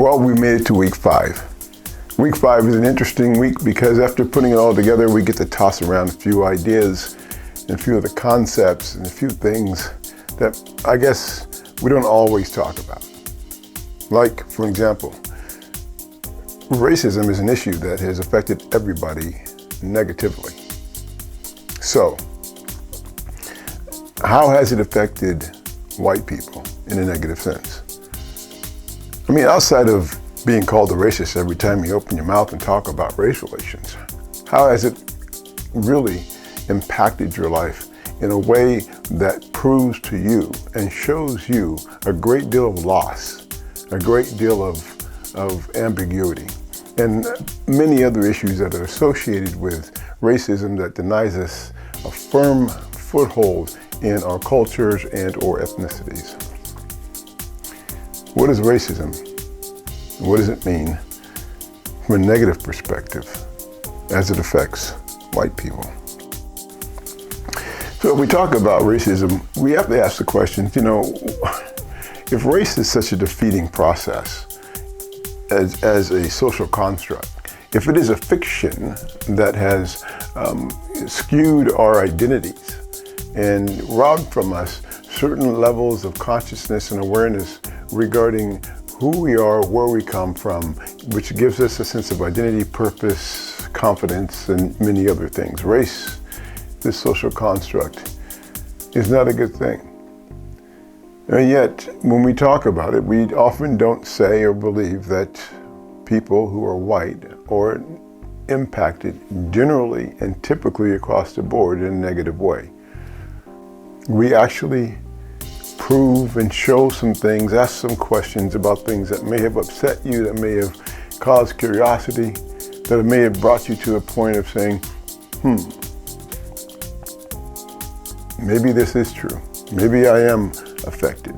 Well, we made it to week 5. Week 5 is an interesting week because after putting it all together, we get to toss around a few ideas and a few of the concepts and a few things that I guess we don't always talk about. Like, for example, racism is an issue that has affected everybody negatively. So, how has it affected white people in a negative sense? I mean, outside of being called a racist every time you open your mouth and talk about race relations, how has it really impacted your life in a way that proves to you and shows you a great deal of loss, a great deal of ambiguity, and many other issues that are associated with racism that denies us a firm foothold in our cultures and or ethnicities. What is racism? What does it mean from a negative perspective as it affects white people? So if we talk about racism, we have to ask the question, if race is such a defeating process as a social construct, if it is a fiction that has skewed our identities and robbed from us certain levels of consciousness and awareness regarding who we are, where we come from, which gives us a sense of identity, purpose, confidence, and many other things. Race, this social construct, is not a good thing. And yet, when we talk about it, we often don't say or believe that people who are white are impacted generally and typically across the board in a negative way. We actually prove and show some things, ask some questions about things that may have upset you, that may have caused curiosity, that may have brought you to a point of saying, maybe this is true. Maybe I am affected.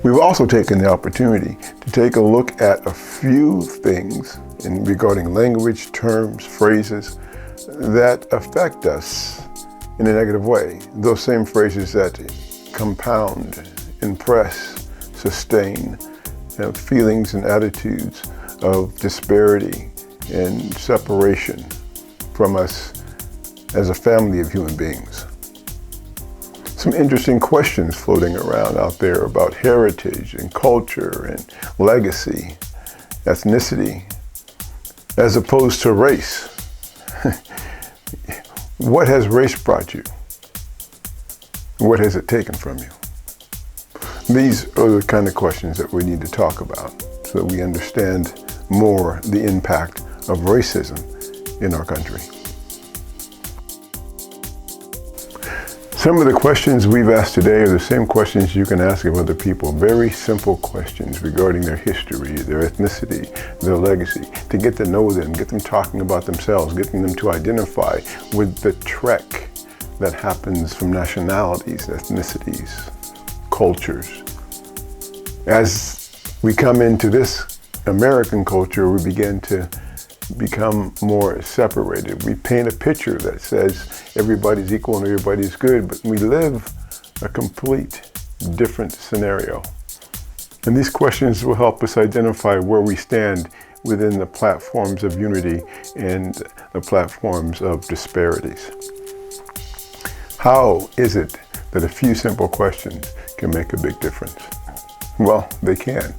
We've also taken the opportunity to take a look at a few things regarding language, terms, phrases that affect us in a negative way. Those same phrases that compound, impress, sustain feelings and attitudes of disparity and separation from us as a family of human beings. Some interesting questions floating around out there about heritage and culture and legacy, ethnicity, as opposed to race. What has race brought you? What has it taken from you? These are the kind of questions that we need to talk about so that we understand more the impact of racism in our country. Some of the questions we've asked today are the same questions you can ask of other people. Very simple questions regarding their history, their ethnicity, their legacy, to get to know them, get them talking about themselves, getting them to identify with the trek that happens from nationalities, ethnicities, cultures. As we come into this American culture, we begin to become more separated. We paint a picture that says everybody's equal and everybody's good, but we live a complete different scenario. And these questions will help us identify where we stand within the platforms of unity and the platforms of disparities. How is it that a few simple questions can make a big difference? Well, they can.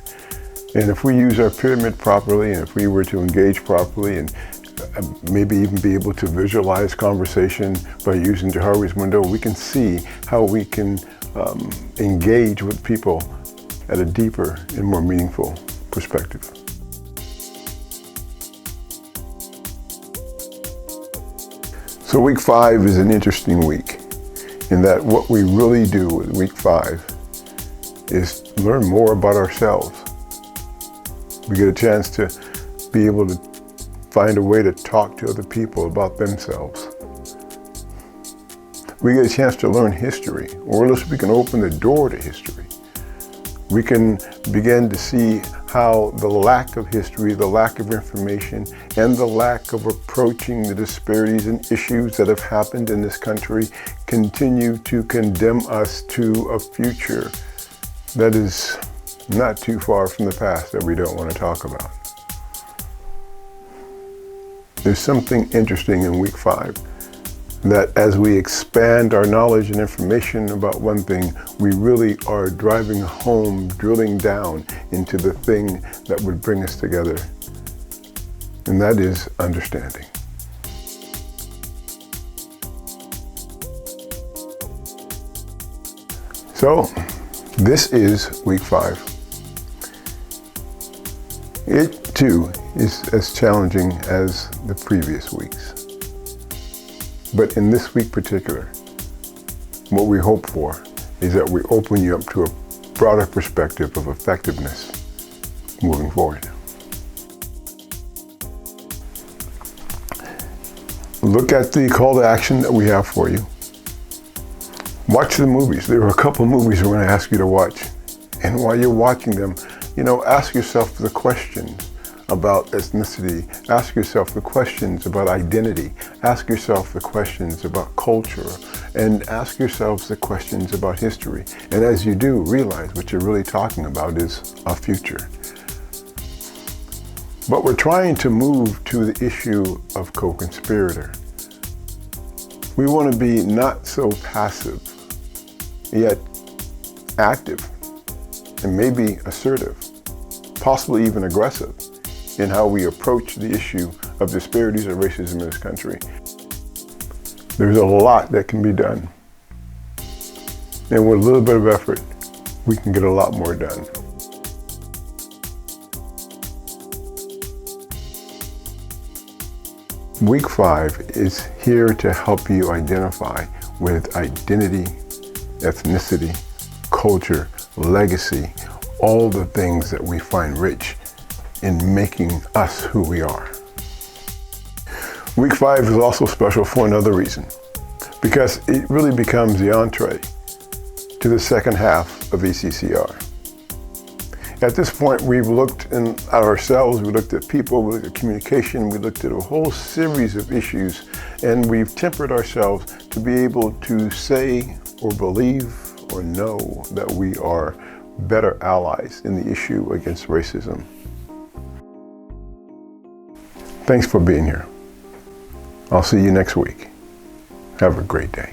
And if we use our pyramid properly, and if we were to engage properly, and maybe even be able to visualize conversation by using Johari's window, we can see how we can engage with people at a deeper and more meaningful perspective. So week 5 is an interesting week in that what we really do with week 5 is learn more about ourselves. We get a chance to be able to find a way to talk to other people about themselves. We get a chance to learn history, or at least we can open the door to history. We can begin to see how the lack of history, the lack of information, and the lack of approaching the disparities and issues that have happened in this country continue to condemn us to a future that is not too far from the past that we don't want to talk about. There's something interesting in week 5, that as we expand our knowledge and information about one thing, we really are driving home, drilling down into the thing that would bring us together. And that is understanding. So, this is week 5. It too is as challenging as the previous weeks. But in this week particular, what we hope for is that we open you up to a broader perspective of effectiveness moving forward. Look at the call to action that we have for you. Watch the movies. There are a couple of movies we're going to ask you to watch. And while you're watching them, ask yourself the questions about ethnicity. Ask yourself the questions about identity. Ask yourself the questions about culture. And ask yourselves the questions about history. And as you do, realize what you're really talking about is a future. But we're trying to move to the issue of co-conspirator. We want to be not so passive, yet active, and maybe assertive, possibly even aggressive, in how we approach the issue of disparities and racism in this country. There's a lot that can be done. And with a little bit of effort, we can get a lot more done. Week 5 is here to help you identify with identity, ethnicity, culture, legacy, all the things that we find rich in making us who we are. Week 5 is also special for another reason, because it really becomes the entree to the second half of ECCR. At this point, we've looked at ourselves, we looked at people, we looked at communication, we looked at a whole series of issues, and we've tempered ourselves to be able to say or believe or know that we are better allies in the issue against racism. Thanks for being here. I'll see you next week. Have a great day.